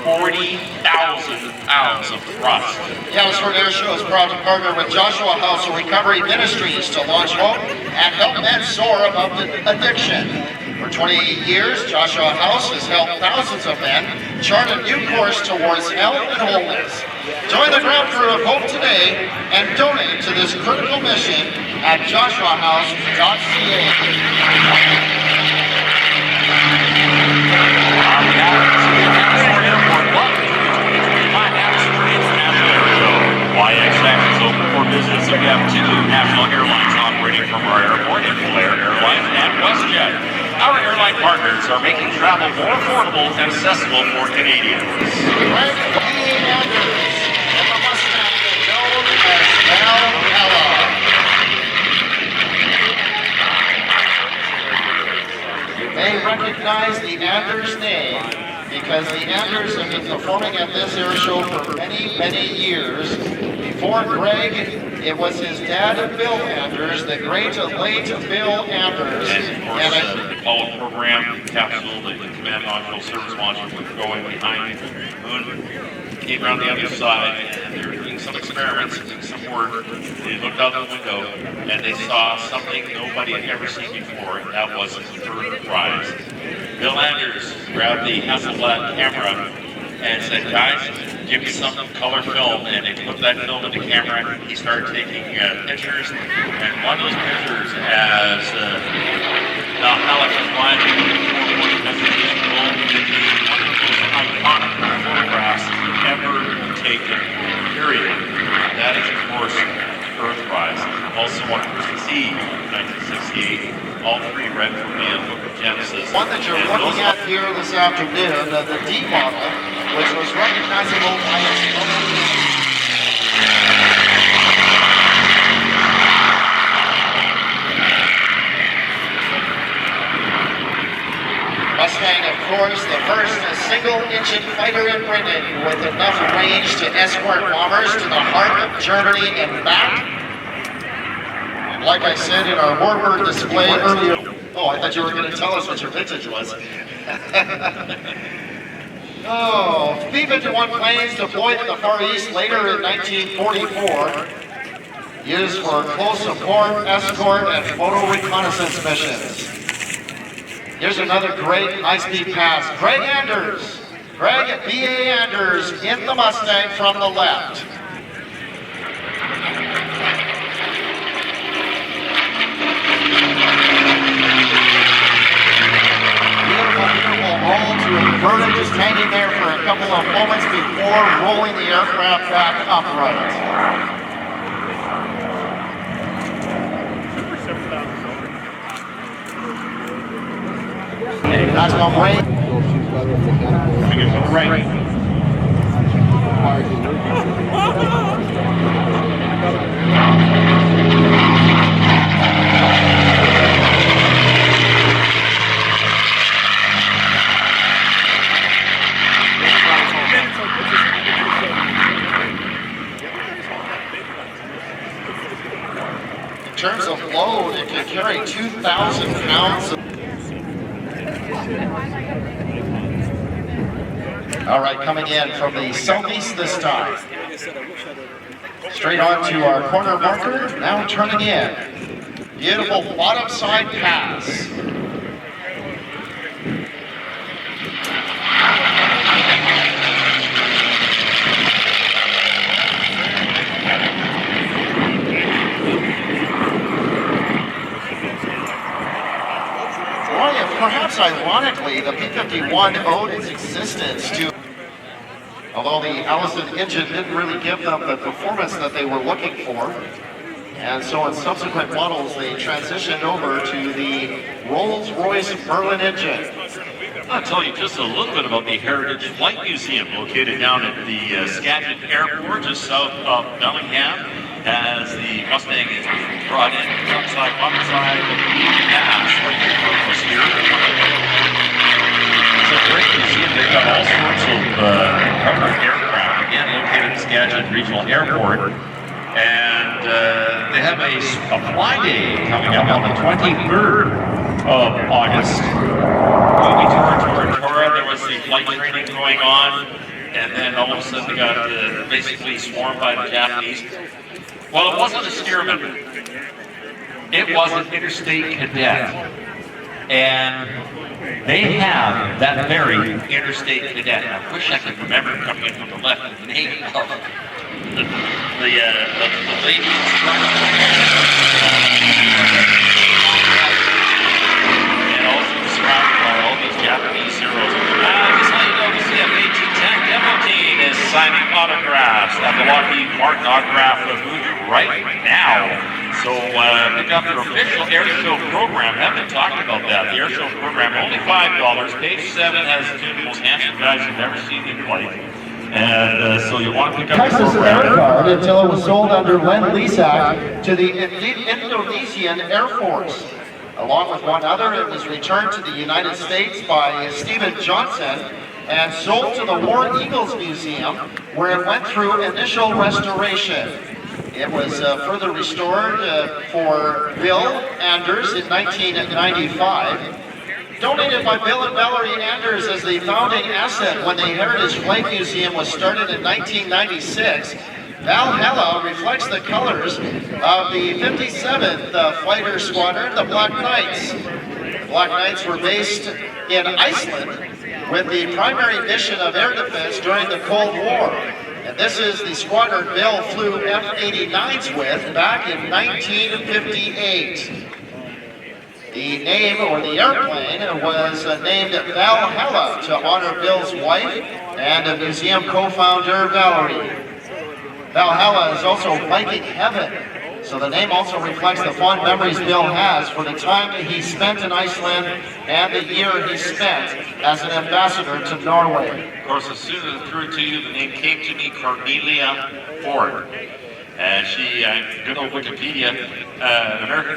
40,000 pounds of thrust. The Abbotsford Airshow is proud to partner with Joshua House Recovery Ministries to launch hope and help men soar above addiction. For 28 years, Joshua House has helped thousands of men chart a new course towards health and wholeness. Join the ground crew of Hope today and donate to this critical mission at joshuahouse.ca. YXX is open for business. We have 2 national airlines operating from our airport, Flair Airlines and WestJet. Our airline partners are making travel more affordable and accessible for Canadians. Greg P-Anders and the Mustang known as Val-Halla. You may recognize the Anders name because the Anders have been performing at this air show for many, many years. Before Greg, it was his dad, Bill Anders, the great late Bill Anders. And of course, the Apollo program capsule, the command module, service module, was going behind the moon, came around the other side, and they were doing some experiments, doing some work. They looked out the window, and they saw something nobody had ever seen before, and that was a bird prize. Bill Anders grabbed the Hasselblad camera and said, guys, give me some color film, and they put that film in the camera. He started taking pictures, and one of those pictures has Val-Halla was flying one of the iconic photographs ever taken, period. That is, of course, Earthrise. Also on Christmas Eve, 1968, all 3 read from the Book of Genesis. One that you're looking at here this afternoon, the D model, which was recognizable by its Mustang, of course, the first single-engine fighter in Britain with enough range to escort bombers to the heart of Germany and back. And like I said in our warbird display earlier, oh, I thought you were going to tell us what your vintage was. Oh, P-51 planes deployed in the Far East later in 1944, used for close support, escort, and photo reconnaissance missions. Here's another great high-speed pass. Greg Anders, Greg B.A. Anders in the Mustang from the left. Beautiful roll to inverted, just hanging there for a couple of moments before rolling the aircraft back upright. That's my way. Right. In terms of load, it can carry 2,000 pounds of... All right, coming in from the southeast this time. Straight on to our corner marker, now turning in. Beautiful bottom side pass. Perhaps ironically, the P-51 owed its existence to, although the Allison engine didn't really give them the performance that they were looking for. And so in subsequent models, they transitioned over to the Rolls-Royce Merlin engine. I'll tell you just a little bit about the Heritage Flight Museum located down at the Skagit Airport, just south of Bellingham, as the Mustang is brought in topside, upside, of the pass right here. It's a great museum. They've got all sorts of covered aircraft, again located at Skagit Regional Airport. And they have a fly day coming up on the 23rd of August. We toured Tora. There was the flight training going on. and then all of a sudden they got basically swarmed by the Japanese. Well, it wasn't a spearman. It was an interstate cadet. And they have that very interstate cadet. I wish I could remember coming in from the left the name of the lady instructor. And also surrounded by all these Japanese heroes. Just let you know, the CFA-2 tank demo team is signing autographs at the Lockheed Martin autograph booth right now. So pick up your official Airshow program. Haven't talked about that. The Airshow program, only $5. Page 7 has two of the most handsome guys you've ever seen in flight. And so you want to pick up Texas the program. Air Guard until it was sold under Lend-Lease Act to the Indonesian Air Force. Along with one other, it was returned to the United States by Stephen Johnson and sold to the War Eagles Museum, where it went through initial restoration. It was further restored for Bill Anders in 1995. Donated by Bill and Valerie Anders as the founding asset when the Heritage Flight Museum was started in 1996. Val-Halla reflects the colors of the 57th Fighter Squadron, the Black Knights. The Black Knights were based in Iceland with the primary mission of air defense during the Cold War. And this is the squadron Bill flew F-89s with back in 1958. The name, or the airplane, was named Val-Halla to honor Bill's wife and a museum co-founder, Valerie. Val-Halla is also Viking Heaven, so the name also reflects the fond memories Bill has for the time that he spent in Iceland and the year he spent as an ambassador to Norway. Of course, as soon as it threw to you, the name came to me, Cornelia Ford. And she, good old Wikipedia, an American